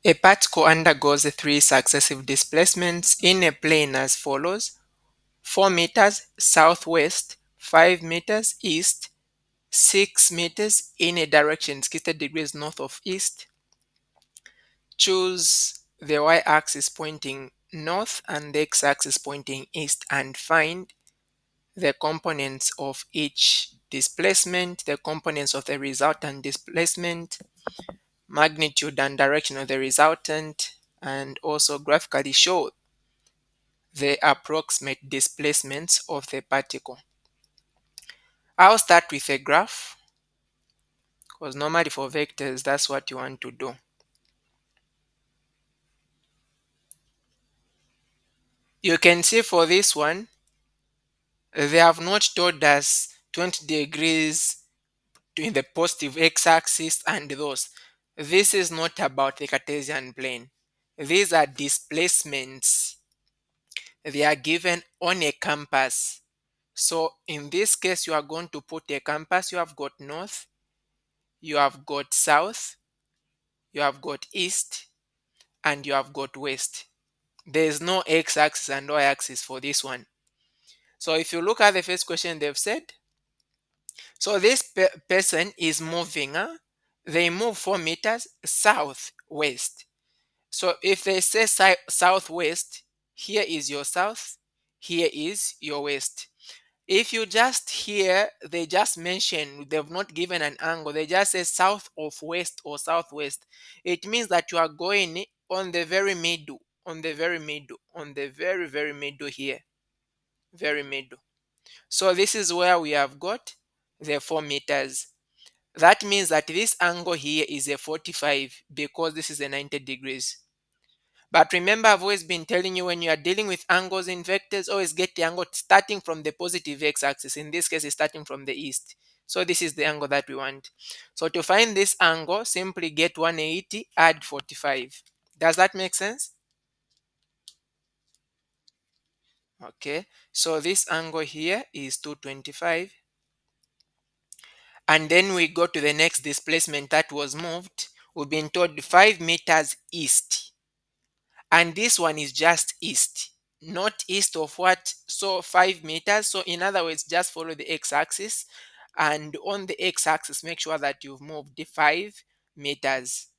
A particle undergoes three successive displacements in a plane as follows: 4 meters southwest, 5 meters east, 6 meters in a direction 60 degrees north of east. Choose the y-axis pointing north and the x-axis pointing east and find the components of each displacement, the components of the resultant displacement, magnitude and direction of the resultant, and also graphically show the approximate displacements of the particle. I'll start with a graph because normally for vectors, that's what you want to do. You can see for this one, they have not told us 20 degrees in the positive x-axis and those. This is not about the Cartesian plane. These are displacements. They are given on a compass. So in this case, you are going to put a compass. You have got north, you have got south, you have got east, and you have got west. There is no x-axis and y-axis for this one. So if you look at the first question they've said, so this person is moving, they move 4 meters southwest. So if they say southwest, here is your south, here is your west. If you just hear, they just mention, they've not given an angle, they just say south of west or southwest. It means that you are going on the very middle, on the very middle, on the very, very middle here, very middle. So this is where we have got the 4 meters. That means that this angle here is a 45 because this is a 90 degrees. But remember, I've always been telling you when you are dealing with angles in vectors, always get the angle starting from the positive x-axis. In this case, it's starting from the east. So this is the angle that we want. So to find this angle, simply get 180, add 45. Does that make sense? Okay. So this angle here is 225. And then we go to the next displacement that was moved. We've been told 5 meters east. And this one is just east, not east of what? So 5 meters. So in other words, just follow the x-axis, and on the x-axis make sure that you've moved the 5 meters,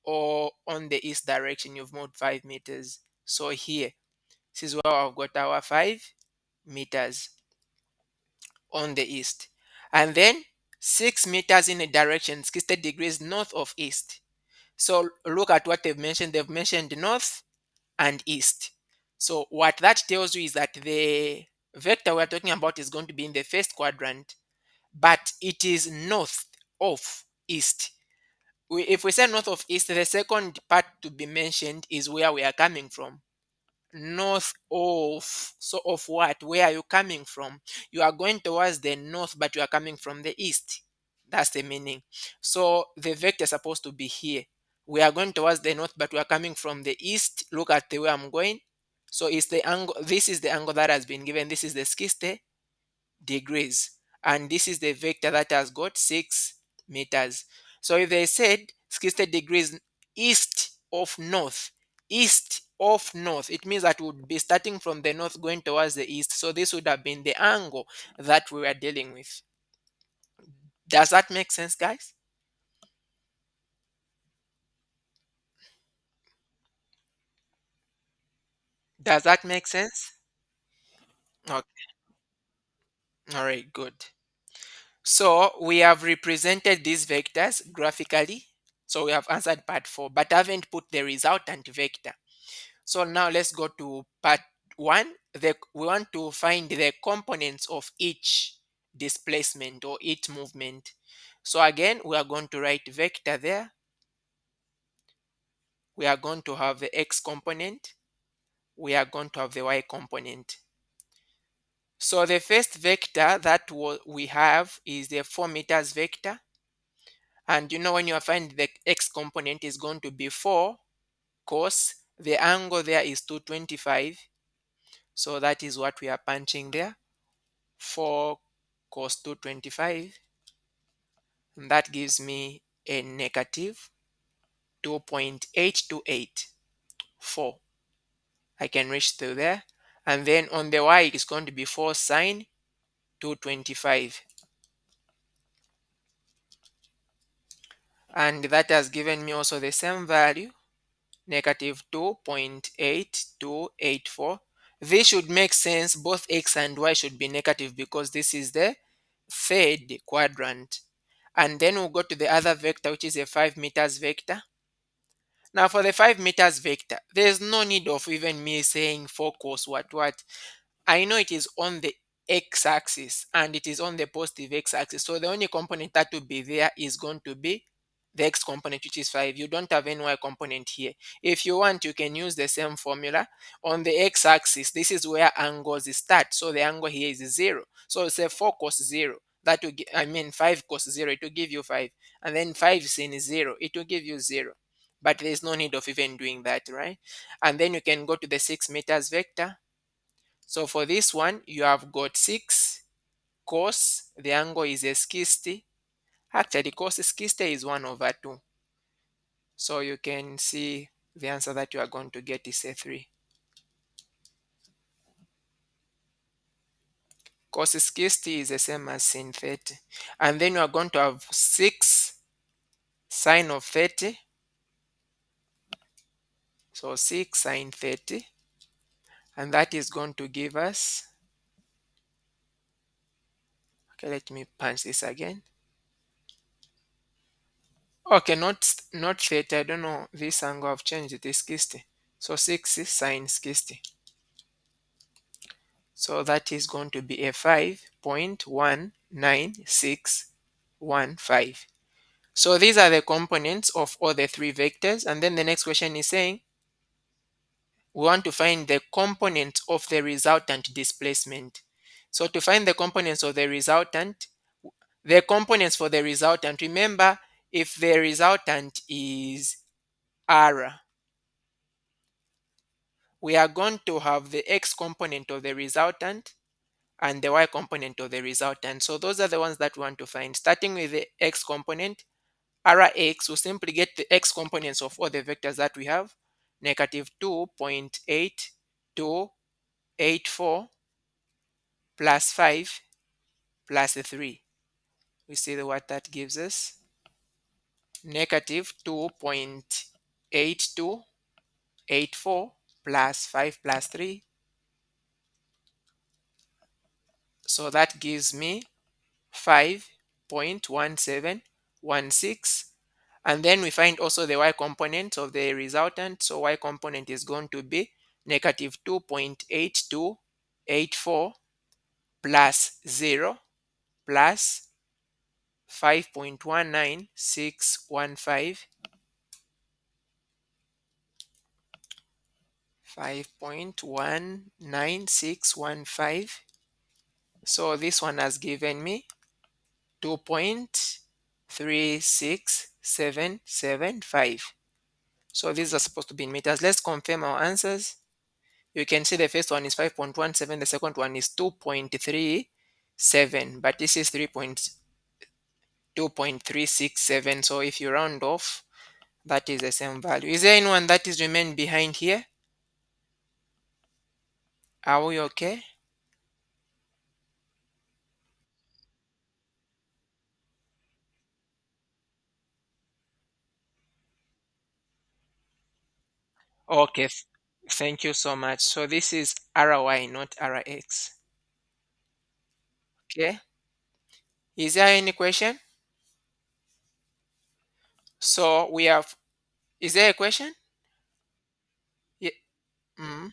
or on the east direction you've moved 5 meters. So here, this is where I've got our 5 meters on the east, and then 6 meters in a direction 60 degrees north of east. So look at what they've mentioned north and east. So what that tells you is that the vector we're talking about is going to be in the first quadrant, but it is north of east. If we say north of east, the second part to be mentioned is where we are coming from. North of, so of what? Where are you coming from? You are going towards the north, but you are coming from the east. That's the meaning. So the vector is supposed to be here. We are going towards the north, but we are coming from the east. Look at the way I'm going. So it's the angle. This is the angle that has been given. This is the 60 degrees. And this is the vector that has got 6 meters. So if they said 60 degrees east of north, it means that we would be starting from the north going towards the east. So this would have been the angle that we were dealing with. Does that make sense, guys? Does that make sense? Okay. All right, good. So we have represented these vectors graphically. So we have answered part 4, but haven't put the resultant vector. So now let's go to part 1. We want to find the components of each displacement or each movement. So again, we are going to write vector there. We are going to have the x component. We are going to have the y component. So the first vector that we have is the 4 meters vector. And you know, when you find the x component is going to be 4 cos, the angle there is 225. So that is what we are punching there. 4 cos 225. And that gives me a negative 2.8284. I can reach through there. And then on the y, it's going to be 4 sine 225. And that has given me also the same value, negative 2.8284. This should make sense. Both x and y should be negative because this is the third quadrant. And then we'll go to the other vector, which is a 5 meters vector. Now for the 5 meters vector, there's no need of even me saying focus what. I know it is on the x-axis and it is on the positive x-axis. So the only component that will be there is going to be the x component, which is 5. You don't have any y component here. If you want, you can use the same formula. On the x-axis, this is where angles start. So the angle here is 0. So say 4 cos 0. That will give, I mean 5 cos 0, it will give you 5. And then 5 sin 0, it will give you 0. But there's no need of even doing that, right? And then you can go to the 6 meters vector. So for this one, you have got 6 cos, the angle is a 60. Actually, cos 60 is 1 over 2. So you can see the answer that you are going to get is a 3. Cos 60 is the same as sin 30. And then you are going to have 6 sine of 30. So 6 sine 30. And that is going to give us, okay, let me punch this again. Okay, not 30, I don't know, this angle I've changed it is 60. So 6 sine 60. So that is going to be a 5.19615. So these are the components of all the three vectors. And then the next question is saying, we want to find the component of the resultant displacement. So to find the components of the resultant, the components for the resultant, remember, if the resultant is R, we are going to have the x component of the resultant and the y component of the resultant. So those are the ones that we want to find. Starting with the x component, Rx will simply get the x components of all the vectors that we have, negative 2.8284 plus 5 plus 3. We see what that gives us. Negative 2.8284 plus 5 plus 3. So that gives me 5.1716. And then we find also the y component of the resultant. So y component is going to be negative 2.8284 plus 0 plus 5.19615. 5.19615. So this one has given me 2.36775. So these are supposed to be in meters. Let's confirm our answers. You can see the first one is 5.17, the second one is 2.37, but this is 2.367. So if you round off, that is the same value. Is there anyone that is remained behind here? Are we okay? Okay, thank you so much. So this is RY, not RX. Okay. Is there any question? So we have, is there a question? Yeah. mm,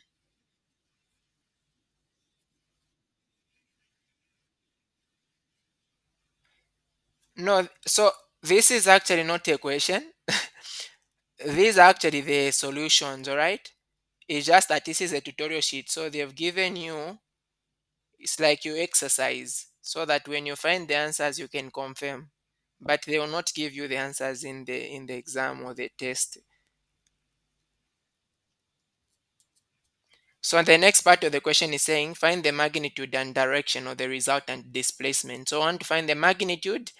No, so this is actually not a question. These are actually the solutions, all right? It's just that this is a tutorial sheet. So they've given you, it's like you exercise so that when you find the answers, you can confirm. But they will not give you the answers in the exam or the test. So the next part of the question is saying find the magnitude and direction of the resultant displacement. So I want to find the magnitude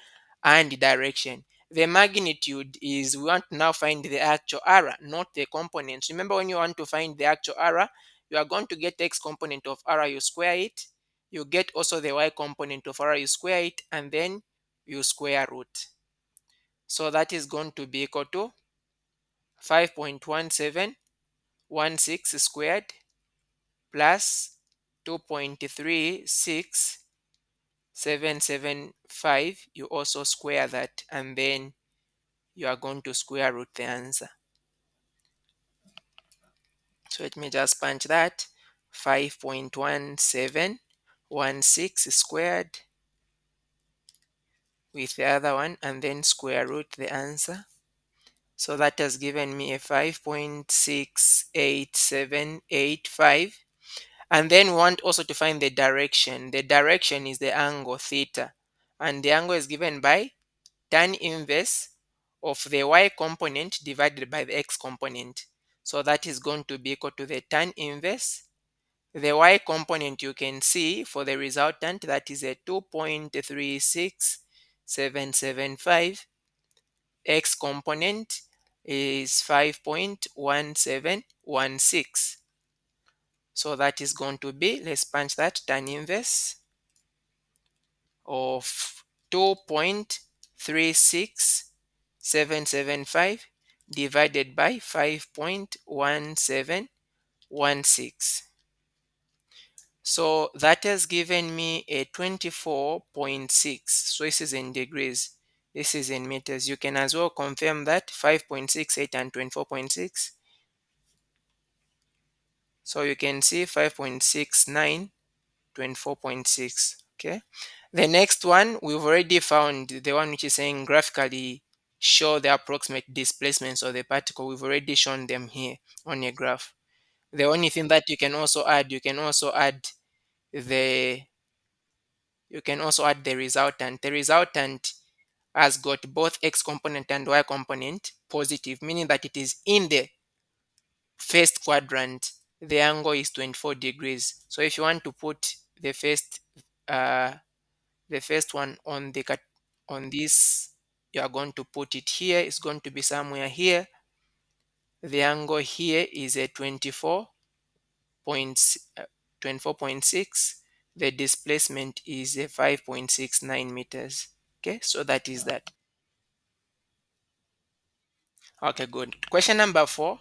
and direction. The magnitude is, we want to now find the actual error, not the components. Remember, when you want to find the actual error, you are going to get x component of error, you square it. You get also the y component of error, you square it, and then you square root. So that is going to be equal to 5.1716 squared plus 2.36775. You also square that, and then you are going to square root the answer. So let me just punch that. 5.1716 squared with the other one, and then square root the answer. So that has given me a 5.68785. And then we want also to find the direction. The direction is the angle theta. And the angle is given by tan inverse of the y component divided by the x component. So that is going to be equal to the tan inverse. The y component, you can see for the resultant, that is a 2.36775. X component is 5.1716. So that is going to be, let's punch that, tan inverse of 2.36775 divided by 5.1716. So that has given me a 24.6. So this is in degrees. This is in meters. You can as well confirm that 5.68 and 24.6. So you can see 5.69, 24.6. Okay. The next one, we've already found the one which is saying graphically show the approximate displacements of the particle. We've already shown them here on a graph. The only thing that you can also add, the resultant. The resultant has got both x component and y component positive, meaning that it is in the first quadrant. The angle is 24 degrees. So if you want to put uh, the first one on on this, you are going to put it here. It's going to be somewhere here. The angle here is a 24.6. The displacement is a 5.69 meters. Okay, so that is that. Okay, good. Question number 4.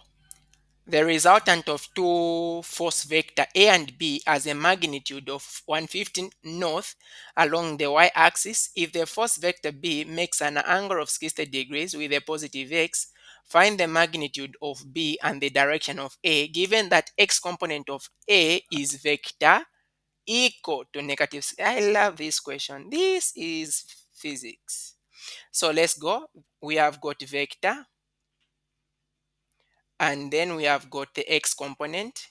The resultant of two force vector A and B has a magnitude of 115 north along the y-axis. If the force vector B makes an angle of 60 degrees with a positive x, find the magnitude of B and the direction of A, given that x component of A is vector equal to negative. I love this question. This is physics. So let's go. We have got vector, and then we have got the x component.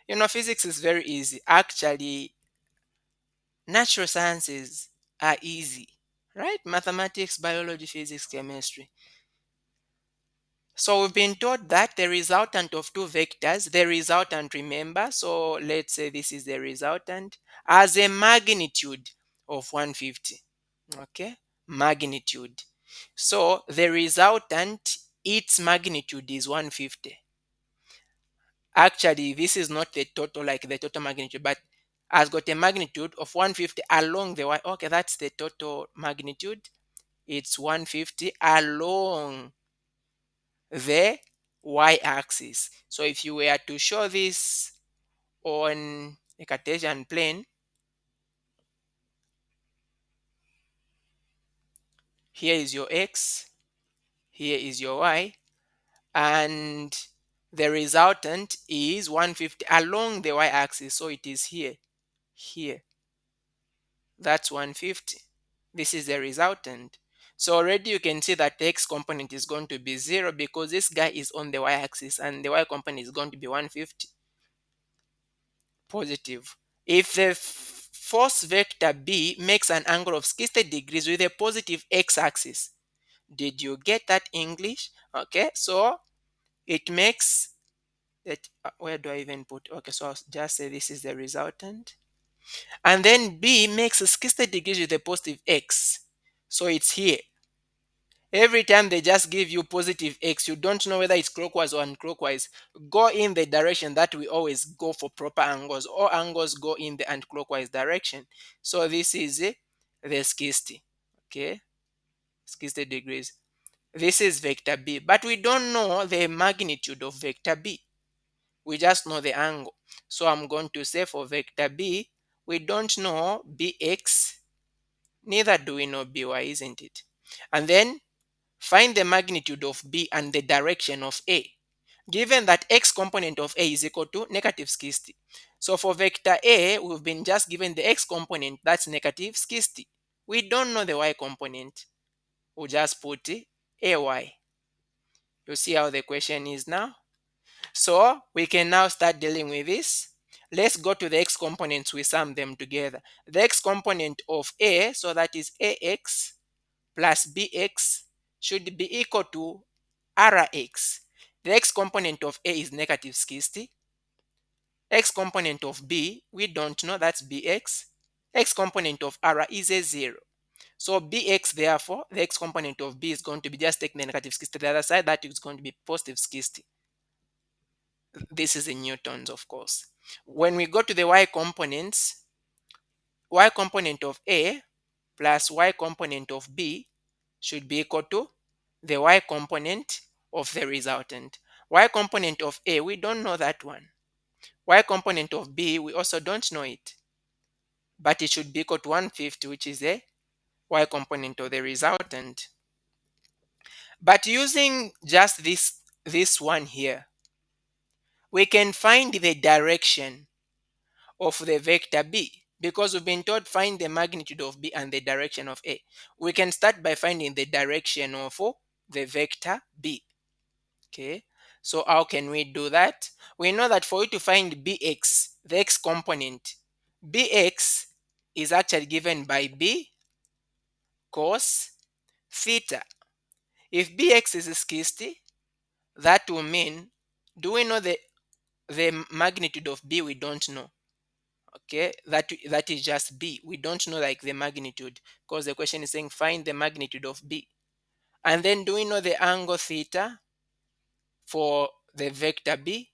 You know, physics is very easy. Actually, natural sciences are easy, right? Mathematics, biology, physics, chemistry. So we've been taught that the resultant of two vectors, the resultant, remember, so let's say this is the resultant, has a magnitude of 150. Okay, magnitude. So the resultant, its magnitude is 150. Actually, this is not the total, like the total magnitude, but has got a magnitude of 150 along the y. Okay, that's the total magnitude. It's 150 along the y-axis. So if you were to show this on a Cartesian plane, here is your x, here is your y, and the resultant is 150 along the y-axis. So it is here, here. That's 150. This is the resultant. So already you can see that the x component is going to be 0 because this guy is on the y-axis and the y component is going to be 150 positive. If the force vector B makes an angle of 60 degrees with a positive x-axis, did you get that English? Okay, so it makes it, where do I even put? Okay, so I'll just say this is the resultant. And then B makes a 60 degrees with a positive x. So it's here. Every time they just give you positive x, you don't know whether it's clockwise or unclockwise. Go in the direction that we always go for proper angles. All angles go in the anticlockwise direction. So this is the 60. Okay, 60 degrees. This is vector B, but we don't know the magnitude of vector B. We just know the angle. So I'm going to say for vector B, we don't know bx, neither do we know by, isn't it? And then find the magnitude of b and the direction of a, given that x component of a is equal to negative 60. So for vector A, we've been just given the x component, that's negative 60. We don't know the y component. We'll just put ay. You see how the question is now? So we can now start dealing with this. Let's go to the x components, we sum them together. The x component of A, so that is ax plus bx, should be equal to rx. The x component of A is negative 60. X component of B, we don't know, that's bx. X component of r is a 0. So bx, therefore, the x component of B is going to be just taking the negative 60 to the other side, that is going to be positive 60. This is in newtons, of course. When we go to the y components, y component of A plus y component of B should be equal to the y component of the resultant. Y component of A, we don't know that one. Y component of B, we also don't know it. But it should be equal to 150, which is the y component of the resultant. But using just this one here, we can find the direction of the vector B, because we've been told find the magnitude of B and the direction of A. We can start by finding the direction of the vector B. Okay, so how can we do that? We know that for you to find bx, the x component, bx is actually given by b cos theta. If bx is 60, that will mean, do we know the magnitude of b? We don't know. Okay, that is just b. We don't know like the magnitude, because the question is saying find the magnitude of b. And then do we know the angle theta for the vector b?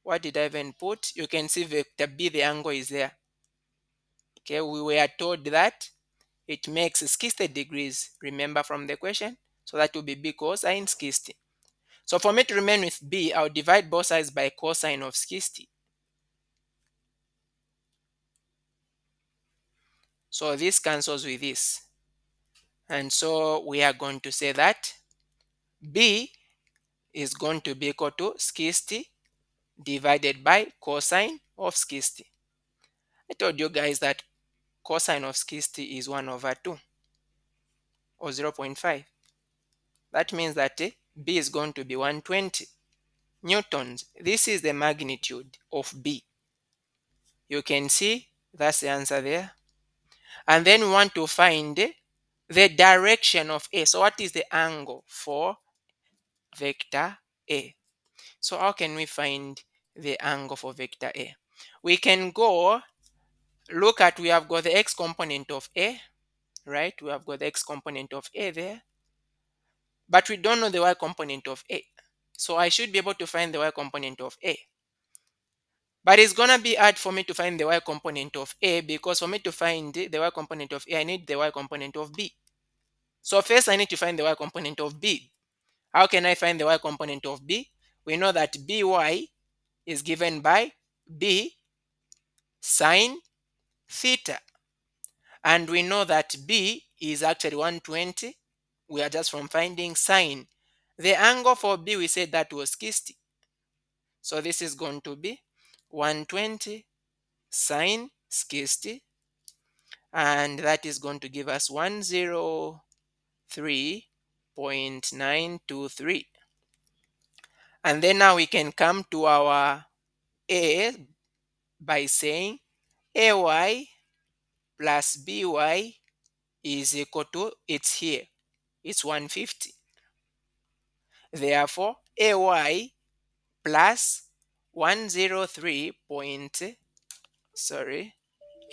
What did I even put? You can see vector b, the angle is there. Okay, we were told that it makes 60 degrees, remember from the question? So that will be b cosine 60. So for me to remain with b, I'll divide both sides by cosine of 60. So this cancels with this. And so we are going to say that b is going to be equal to 60 divided by cosine of 60. I told you guys that cosine of 60 is 1 over 2 or 0.5. That means that B is going to be 120 newtons. This is the magnitude of B. You can see that's the answer there. And then we want to find the direction of A. So what is the angle for vector A? So how can we find the angle for vector A? We can go look at, we have got the x component of A, right? We have got the x component of A there, but we don't know the y component of A. So I should be able to find the y component of A. But it's gonna be hard for me to find the y component of A, because for me to find the y component of A, I need the y component of B. So first I need to find the y component of B. How can I find the y component of B? We know that by is given by b sine theta. And we know that b is actually 120. We are just from finding sine. The angle for b, we said that was 60. So this is going to be 120 sine 60, and that is going to give us 103.923. And then now we can come to our a by saying ay plus by is equal to, it's here, it's 150. Therefore ay plus 103 point, sorry,